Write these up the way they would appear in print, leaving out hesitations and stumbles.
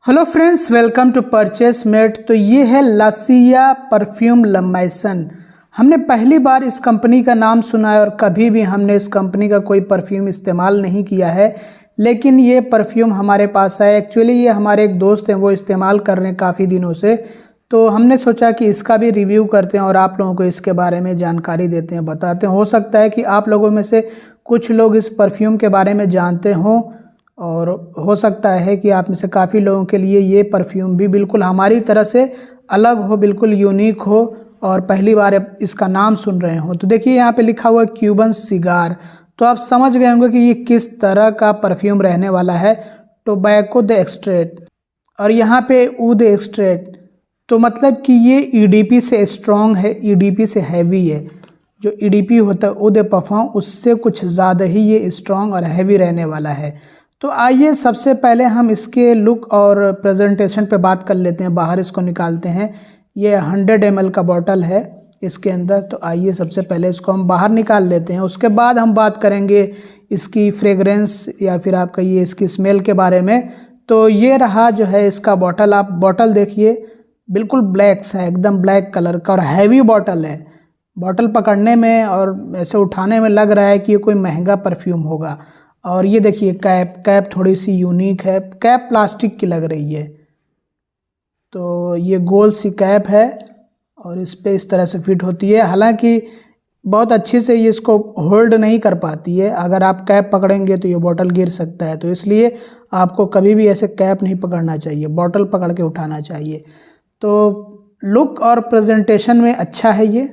Hello friends, welcome to purchase mate. तो ये है लासिया परफ्यूम लमाइसन। हमने पहली बार इस कंपनी का नाम सुना है और कभी भी हमने इस कंपनी का कोई परफ्यूम इस्तेमाल नहीं किया है, लेकिन ये परफ्यूम हमारे पास है। एक्चुअली ये हमारे एक दोस्त हैं, वो इस्तेमाल कर रहे हैं काफ़ी दिनों से, तो हमने सोचा कि इसका भी रिव्यू करते हैं और आप लोगों को इसके बारे में जानकारी देते हैं, बताते हैं। हो सकता है कि आप लोगों में से कुछ लोग इस परफ्यूम के बारे में जानते हों और हो सकता है कि आप में से काफ़ी लोगों के लिए ये परफ्यूम भी बिल्कुल हमारी तरह से अलग हो, बिल्कुल यूनिक हो और पहली बार इसका नाम सुन रहे हो। तो देखिए यहाँ पे लिखा हुआ है क्यूबन सिगार, तो आप समझ गए होंगे कि ये किस तरह का परफ्यूम रहने वाला है। टोबैको द एक्सट्रेट और यहाँ पे ऊद एक्सट्रेट, तो मतलब कि ये ईडीपी से स्ट्रॉन्ग है, ईडीपी से हैवी है। जो ईडीपी होता है ऊद परफ्यूम, उससे कुछ ज़्यादा ही ये स्ट्रॉन्ग और हैवी रहने वाला है। तो आइए सबसे पहले हम इसके लुक और प्रेजेंटेशन पे बात कर लेते हैं। बाहर इसको निकालते हैं। ये 100 ml का बॉटल है इसके अंदर। तो आइए सबसे पहले इसको हम बाहर निकाल लेते हैं, उसके बाद हम बात करेंगे इसकी फ्रेगरेंस या फिर आप कहिए इसकी स्मेल के बारे में। तो ये रहा जो है इसका बॉटल। आप बॉटल देखिए, बिल्कुल ब्लैक सा है, एकदम ब्लैक कलर का और हैवी बॉटल है। बॉटल पकड़ने में और ऐसे उठाने में लग रहा है कि ये कोई महंगा परफ्यूम होगा। और ये देखिए कैप थोड़ी सी यूनिक है, कैप प्लास्टिक की लग रही है। तो ये गोल सी कैप है और इस पे इस तरह से फिट होती है। हालांकि बहुत अच्छी से ये इसको होल्ड नहीं कर पाती है, अगर आप कैप पकड़ेंगे तो ये बॉटल गिर सकता है। तो इसलिए आपको कभी भी ऐसे कैप नहीं पकड़ना चाहिए, बॉटल पकड़ के उठाना चाहिए। तो लुक और प्रेजेंटेशन में अच्छा है ये।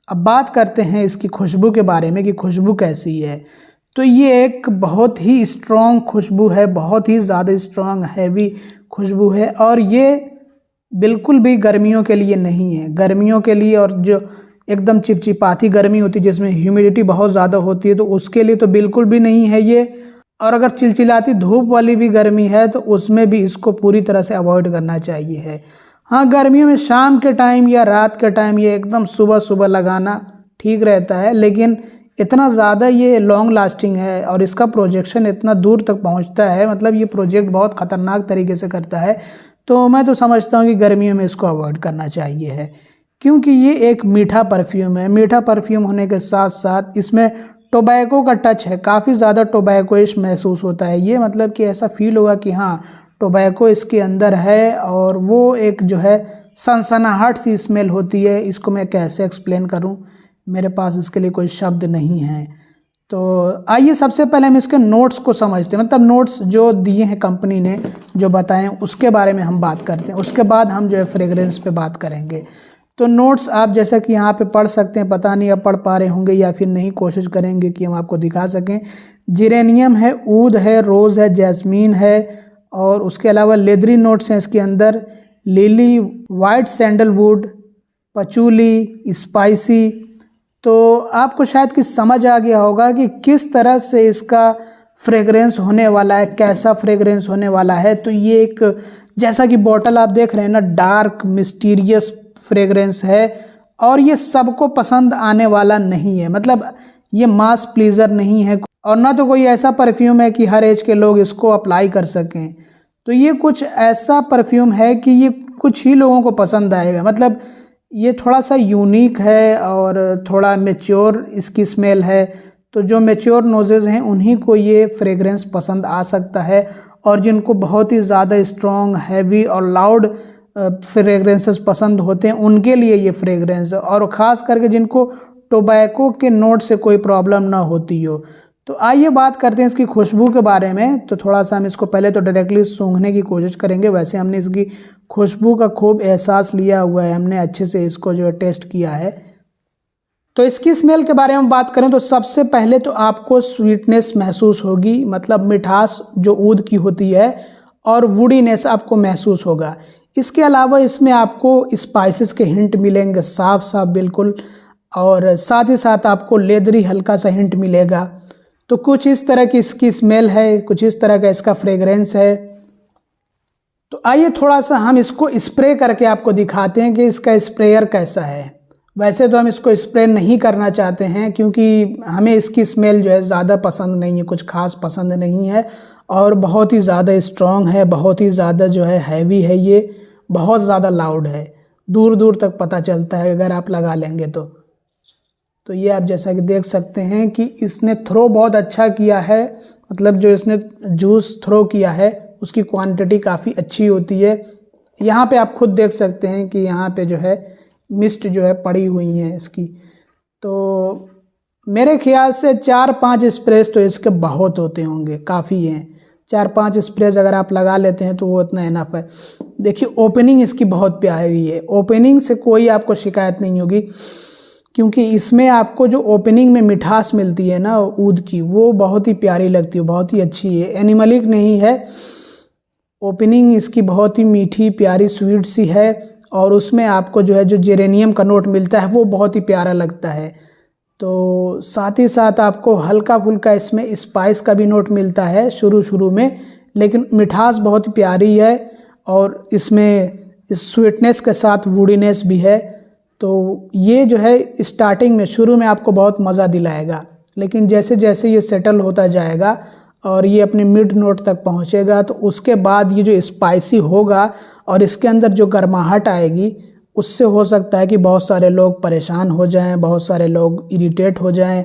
अब बात करते हैं इसकी खुशबू के बारे में कि खुशबू कैसी है। तो ये एक बहुत ही स्ट्रॉन्ग खुशबू है, बहुत ही ज़्यादा स्ट्रॉन्ग हैवी खुशबू है और ये बिल्कुल भी गर्मियों के लिए नहीं है। गर्मियों के लिए और जो एकदम चिपचिपाती गर्मी होती है जिसमें ह्यूमिडिटी बहुत ज़्यादा होती है, तो उसके लिए तो बिल्कुल भी नहीं है ये। और अगर चिलचिलाती धूप वाली भी गर्मी है तो उसमें भी इसको पूरी तरह से अवॉइड करना चाहिए है। हाँ, गर्मियों में शाम के टाइम या रात के टाइम ये एकदम सुबह सुबह लगाना ठीक रहता है, लेकिन इतना ज़्यादा ये लॉन्ग लास्टिंग है और इसका प्रोजेक्शन इतना दूर तक पहुंचता है, मतलब ये प्रोजेक्ट बहुत ख़तरनाक तरीके से करता है। तो मैं तो समझता हूँ कि गर्मियों में इसको अवॉइड करना चाहिए है, क्योंकि ये एक मीठा परफ्यूम है। मीठा परफ्यूम होने के साथ साथ इसमें टोबैको का टच है, काफ़ी ज़्यादा टोबैकोइश महसूस होता है ये। मतलब कि ऐसा फील होगा कि हाँ, टोबैको इसके अंदर है और वो एक जो है सनसनाहट सी स्मेल होती है। इसको मैं कैसे एक्सप्लेन करूँ, मेरे पास इसके लिए कोई शब्द नहीं है। तो आइए सबसे पहले हम इसके नोट्स को समझते हैं, मतलब नोट्स जो दिए हैं कंपनी ने, जो बताएं उसके बारे में हम बात करते हैं। उसके बाद हम जो है फ्रेगरेंस पे बात करेंगे। तो नोट्स आप जैसा कि यहाँ पे पढ़ सकते हैं, पता नहीं आप पढ़ पा रहे होंगे या फिर नहीं, कोशिश करेंगे कि हम आपको दिखा सकें। जिरेनियम है, ऊद है, रोज़ है, जैस्मीन है और उसके अलावा लेदरी नोट्स हैं इसके अंदर, लिली, वाइट सैंडलवुड, पचूली, स्पाइसी। तो आपको शायद कि समझ आ गया होगा कि किस तरह से इसका फ्रेगरेंस होने वाला है, कैसा फ्रेगरेंस होने वाला है। तो ये एक, जैसा कि बॉटल आप देख रहे हैं ना, डार्क मिस्टीरियस फ्रेगरेंस है और ये सबको पसंद आने वाला नहीं है। मतलब ये मास प्लीजर नहीं है और ना तो कोई ऐसा परफ्यूम है कि हर एज के लोग इसको अप्लाई कर सकें। तो ये कुछ ऐसा परफ्यूम है कि ये कुछ ही लोगों को पसंद आएगा। मतलब ये थोड़ा सा यूनिक है और थोड़ा मैच्योर इसकी स्मेल है। तो जो मैच्योर नोजेज़ हैं उन्हीं को ये फ्रेगरेंस पसंद आ सकता है, और जिनको बहुत ही ज़्यादा स्ट्रॉन्ग, हैवी और लाउड फ्रेगरेंसेस पसंद होते हैं उनके लिए ये फ्रेगरेंस है, और ख़ास करके जिनको टोबैको के नोट से कोई प्रॉब्लम ना होती हो। तो आइए बात करते हैं इसकी खुशबू के बारे में। तो थोड़ा सा हम इसको पहले तो डायरेक्टली सूंघने की कोशिश करेंगे। वैसे हमने इसकी खुशबू का खूब एहसास लिया हुआ है, हमने अच्छे से इसको जो है टेस्ट किया है। तो इसकी स्मेल के बारे में बात करें तो सबसे पहले तो आपको स्वीटनेस महसूस होगी, मतलब मिठास जो ऊद की होती है, और वुडीनेस आपको महसूस होगा। इसके अलावा इसमें आपको स्पाइसेस के हिंट मिलेंगे, साफ साफ बिल्कुल, और साथ ही साथ आपको लेदरी हल्का सा हिंट मिलेगा। तो कुछ इस तरह की इसकी स्मेल है, कुछ इस तरह का इसका फ्रेगरेंस है। तो आइए थोड़ा सा हम इसको स्प्रे करके आपको दिखाते हैं कि इसका स्प्रेयर कैसा है। वैसे तो हम इसको स्प्रे नहीं करना चाहते हैं क्योंकि हमें इसकी स्मेल जो है ज़्यादा पसंद नहीं है, कुछ खास पसंद नहीं है और बहुत ही ज़्यादा स्ट्रॉन्ग है, बहुत ही ज़्यादा जो है हैवी है, ये बहुत ज़्यादा लाउड है, दूर दूर तक पता चलता है अगर आप लगा लेंगे तो ये आप जैसा कि देख सकते हैं कि इसने थ्रो बहुत अच्छा किया है, मतलब जो इसने जूस थ्रो किया है उसकी क्वांटिटी काफ़ी अच्छी होती है। यहाँ पे आप खुद देख सकते हैं कि यहाँ पे जो है मिस्ट जो है पड़ी हुई है इसकी। तो मेरे ख्याल से 4-5 स्प्रेज तो इसके बहुत होते होंगे, काफ़ी हैं। 4-5 स्प्रेज अगर आप लगा लेते हैं तो वो इतना इनफ है। देखिए ओपनिंग इसकी बहुत प्यारी है, ओपनिंग से कोई आपको शिकायत नहीं होगी क्योंकि इसमें आपको जो ओपनिंग में मिठास मिलती है ना ऊद की, वो बहुत ही प्यारी लगती है, बहुत ही अच्छी है, एनिमलिक नहीं है। ओपनिंग इसकी बहुत ही मीठी प्यारी स्वीट सी है और उसमें आपको जो है जो जेरेनियम का नोट मिलता है वो बहुत ही प्यारा लगता है। तो साथ ही साथ आपको हल्का फुल्का इसमें स्पाइस का भी नोट मिलता है शुरू में, लेकिन मिठास बहुत प्यारी है और इसमें स्वीटनेस के साथ वुडीनेस भी है। तो ये जो है स्टार्टिंग में शुरू में आपको बहुत मज़ा दिलाएगा, लेकिन जैसे जैसे ये सेटल होता जाएगा और ये अपने मिड नोट तक पहुंचेगा तो उसके बाद ये जो स्पाइसी होगा और इसके अंदर जो गर्माहट आएगी उससे हो सकता है कि बहुत सारे लोग परेशान हो जाएं, बहुत सारे लोग इरिटेट हो जाएं।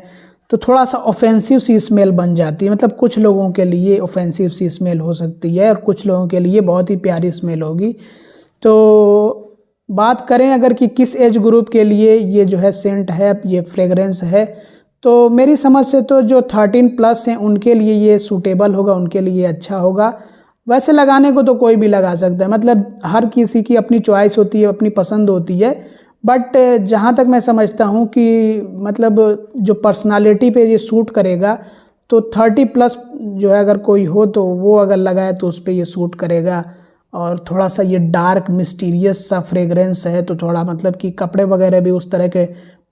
तो थोड़ा सा ऑफेंसिव सी स्मेल बन जाती है, मतलब कुछ लोगों के लिए ऑफेंसिव सी स्मेल हो सकती है और कुछ लोगों के लिए बहुत ही प्यारी स्मेल होगी। तो बात करें अगर कि किस एज ग्रुप के लिए ये जो है सेंट है, ये फ्रेगरेंस है, तो मेरी समझ से तो जो 13+ हैं उनके लिए ये सूटेबल होगा, उनके लिए अच्छा होगा। वैसे लगाने को तो कोई भी लगा सकता है, मतलब हर किसी की अपनी चॉइस होती है, अपनी पसंद होती है। बट जहाँ तक मैं समझता हूँ कि मतलब जो पर्सनालिटी पे ये सूट करेगा तो 30+ जो है अगर कोई हो तो वो अगर लगाए तो उस पर ये सूट करेगा। और थोड़ा सा ये डार्क मिस्टीरियस सा फ्रेगरेंस है तो थोड़ा मतलब कि कपड़े वगैरह भी उस तरह के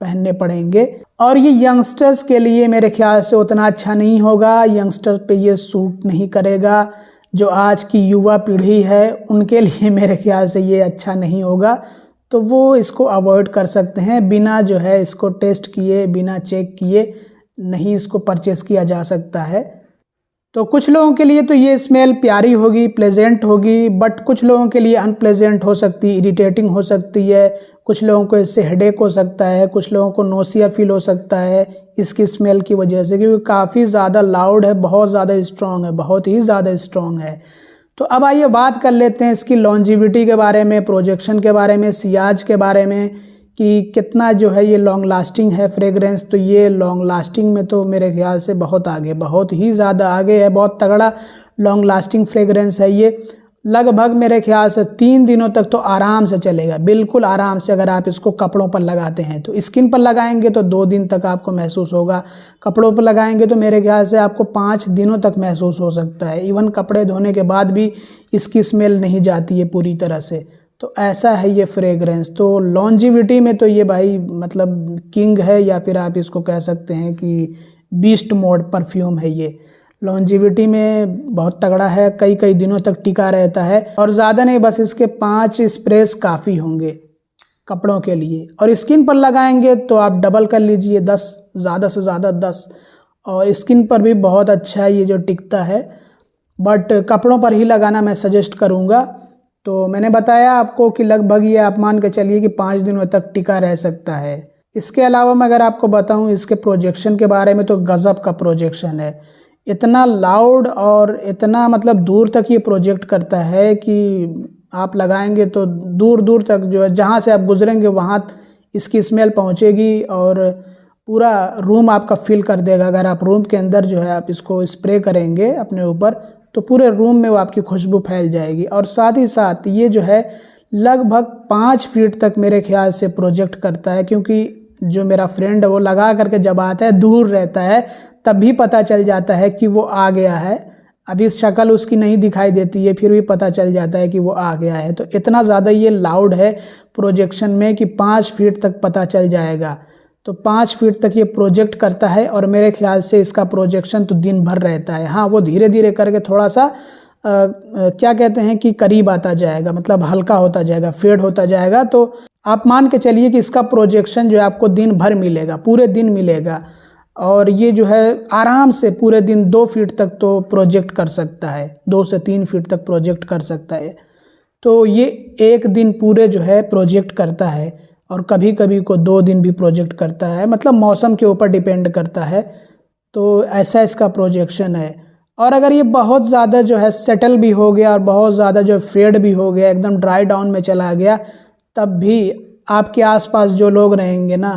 पहनने पड़ेंगे और ये यंगस्टर्स के लिए मेरे ख्याल से उतना अच्छा नहीं होगा, यंगस्टर पे ये सूट नहीं करेगा। जो आज की युवा पीढ़ी है उनके लिए मेरे ख्याल से ये अच्छा नहीं होगा, तो वो इसको अवॉइड कर सकते हैं। बिना जो है इसको टेस्ट किए, बिना चेक किए नहीं इसको परचेस किया जा सकता है। तो कुछ लोगों के लिए तो ये स्मेल प्यारी होगी, प्लेजेंट होगी, बट कुछ लोगों के लिए अनप्लेजेंट हो सकती है, इरिटेटिंग हो सकती है। कुछ लोगों को इससे हेडेक हो सकता है, कुछ लोगों को नोसिया फील हो सकता है इसकी स्मेल की वजह से, क्योंकि काफ़ी ज़्यादा लाउड है, बहुत ज़्यादा स्ट्रॉन्ग है, बहुत ही ज़्यादा स्ट्रॉन्ग है। तो अब आइए बात कर लेते हैं इसकी लॉन्जिविटी के बारे में, प्रोजेक्शन के बारे में, सियाज के बारे में कि कितना जो है ये लॉन्ग लास्टिंग है फ्रेगरेंस। तो ये लॉन्ग लास्टिंग में तो मेरे ख्याल से बहुत आगे, बहुत ही ज़्यादा आगे है, बहुत तगड़ा लॉन्ग लास्टिंग फ्रेगरेंस है ये। लगभग मेरे ख्याल से 3 दिनों तक तो आराम से चलेगा, बिल्कुल आराम से। अगर आप इसको कपड़ों पर लगाते हैं तो स्किन पर लगाएंगे तो 2 दिन तक आपको महसूस होगा, कपड़ों पर लगाएंगे तो मेरे ख्याल से आपको 5 दिनों तक महसूस हो सकता है। इवन कपड़े धोने के बाद भी इसकी स्मेल नहीं जाती है पूरी तरह से। तो ऐसा है ये फ्रेगरेंस। तो लॉन्जिविटी में तो ये भाई मतलब किंग है, या फिर आप इसको कह सकते हैं कि बीस्ट मोड परफ्यूम है ये। लॉन्जिविटी में बहुत तगड़ा है, कई कई दिनों तक टिका रहता है और ज़्यादा नहीं, बस इसके 5 स्प्रेस काफ़ी होंगे कपड़ों के लिए। और स्किन पर लगाएंगे तो आप डबल कर लीजिए, 10, ज़्यादा से ज़्यादा 10। और स्किन पर भी बहुत अच्छा ये जो टिकता है, बट कपड़ों पर ही लगाना मैं सजेस्ट करूँगा। तो मैंने बताया आपको कि लगभग ये आप मान के चलिए कि 5 दिनों तक टिका रह सकता है। इसके अलावा मैं अगर आपको बताऊं इसके प्रोजेक्शन के बारे में तो गज़ब का प्रोजेक्शन है, इतना लाउड और इतना मतलब दूर तक ये प्रोजेक्ट करता है कि आप लगाएंगे तो दूर दूर तक जो है जहाँ से आप गुजरेंगे वहाँ इसकी स्मेल पहुँचेगी और पूरा रूम आपका फिल कर देगा। अगर आप रूम के अंदर जो है आप इसको स्प्रे करेंगे अपने ऊपर तो पूरे रूम में वो आपकी खुशबू फैल जाएगी। और साथ ही साथ ये जो है लगभग 5 फीट तक मेरे ख्याल से प्रोजेक्ट करता है, क्योंकि जो मेरा फ्रेंड है वो लगा करके जब आता है दूर रहता है तब भी पता चल जाता है कि वो आ गया है। अभी शक्ल उसकी नहीं दिखाई देती है फिर भी पता चल जाता है कि वो आ गया है। तो इतना ज़्यादा ये लाउड है प्रोजेक्शन में कि 5 फीट तक पता चल जाएगा। तो 5 फीट तक ये प्रोजेक्ट करता है और मेरे ख्याल से इसका प्रोजेक्शन तो दिन भर रहता है। हाँ, वो धीरे धीरे करके थोड़ा सा क्या कहते हैं कि करीब आता जाएगा, मतलब हल्का होता जाएगा, फेड होता जाएगा। तो आप मान के चलिए कि इसका प्रोजेक्शन जो है आपको दिन भर मिलेगा, पूरे दिन मिलेगा। और ये जो है आराम से पूरे दिन 2 फीट तक तो प्रोजेक्ट कर सकता है, 2 से 3 फीट तक प्रोजेक्ट कर सकता है। तो ये एक दिन पूरे जो है प्रोजेक्ट करता है और कभी कभी को 2 दिन भी प्रोजेक्ट करता है, मतलब मौसम के ऊपर डिपेंड करता है। तो ऐसा इसका प्रोजेक्शन है। और अगर ये बहुत ज़्यादा जो है सेटल भी हो गया और बहुत ज़्यादा जो फेड भी हो गया, एकदम ड्राई डाउन में चला गया, तब भी आपके आसपास जो लोग रहेंगे ना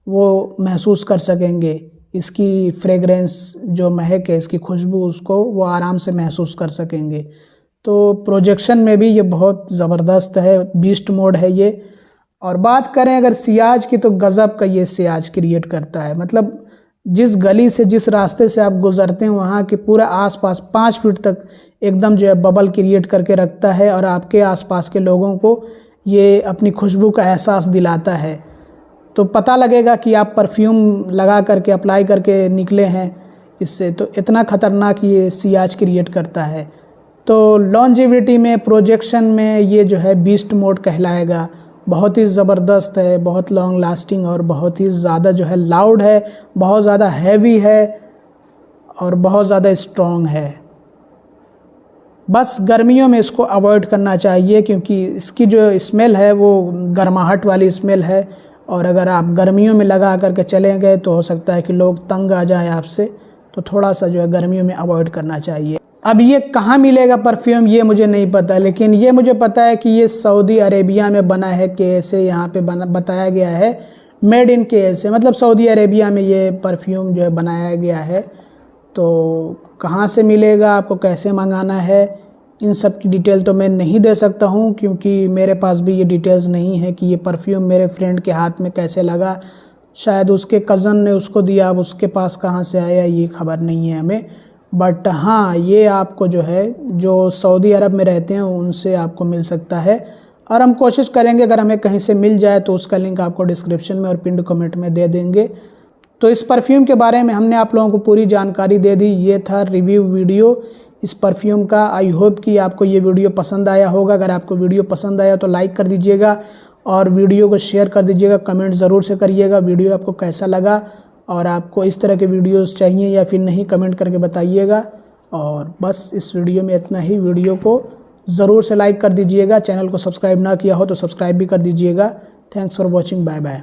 वो महसूस कर सकेंगे इसकी फ्रेगरेंस, जो महक है, इसकी खुशबू, उसको वो आराम से महसूस कर सकेंगे। तो प्रोजेक्शन में भी ये बहुत ज़बरदस्त है, बीस्ट मोड है ये। और बात करें अगर सियाज की, तो गज़ब का ये सियाज क्रिएट करता है। मतलब जिस गली से, जिस रास्ते से आप गुज़रते हैं वहाँ के पूरा आसपास 5 फीट तक एकदम जो है बबल क्रिएट करके रखता है और आपके आसपास के लोगों को ये अपनी खुशबू का एहसास दिलाता है। तो पता लगेगा कि आप परफ्यूम लगा करके, अप्लाई करके निकले हैं इससे। तो इतना ख़तरनाक ये सियाज क्रिएट करता है। तो लॉन्जेविटी में, प्रोजेक्शन में ये जो है बीस्ट मोड कहलाएगा। बहुत ही ज़बरदस्त है, बहुत लॉन्ग लास्टिंग और बहुत ही ज़्यादा जो है लाउड है, बहुत ज़्यादा हैवी है और बहुत ज़्यादा स्ट्रॉन्ग है। बस गर्मियों में इसको अवॉइड करना चाहिए क्योंकि इसकी जो स्मेल है वो गर्माहट वाली स्मेल है। और अगर आप गर्मियों में लगा करके चले गए तो हो सकता है कि लोग तंग आ जाएं आपसे। तो थोड़ा सा जो है गर्मियों में अवॉइड करना चाहिए। अब ये कहाँ मिलेगा परफ्यूम, ये मुझे नहीं पता, लेकिन ये मुझे पता है कि ये सऊदी अरेबिया में बना है। KSA यहाँ पे बताया गया है, मेड इन KSA, मतलब सऊदी अरेबिया में ये परफ्यूम जो है बनाया गया है। तो कहाँ से मिलेगा, आपको कैसे मंगाना है, इन सब की डिटेल तो मैं नहीं दे सकता हूँ क्योंकि मेरे पास भी ये डिटेल्स नहीं है कि ये परफ्यूम मेरे फ्रेंड के हाथ में कैसे लगा। शायद उसके कज़न ने उसको दिया, अब उसके पास कहाँ से आया ये खबर नहीं है हमें। बट हाँ, ये आपको जो है, जो सऊदी अरब में रहते हैं उनसे आपको मिल सकता है। और हम कोशिश करेंगे अगर हमें कहीं से मिल जाए तो उसका लिंक आपको डिस्क्रिप्शन में और पिंड कमेंट में दे देंगे। तो इस परफ्यूम के बारे में हमने आप लोगों को पूरी जानकारी दे दी। ये था रिव्यू वीडियो इस परफ्यूम का। आई होप कि आपको ये वीडियो पसंद आया होगा। अगर आपको वीडियो पसंद आया तो लाइक कर दीजिएगा और वीडियो को शेयर कर दीजिएगा। कमेंट ज़रूर से करिएगा वीडियो आपको कैसा लगा और आपको इस तरह के वीडियोस चाहिए या फिर नहीं, कमेंट करके बताइएगा। और बस इस वीडियो में इतना ही। वीडियो को ज़रूर से लाइक कर दीजिएगा। चैनल को सब्सक्राइब ना किया हो तो सब्सक्राइब भी कर दीजिएगा। Thanks for watching, bye bye.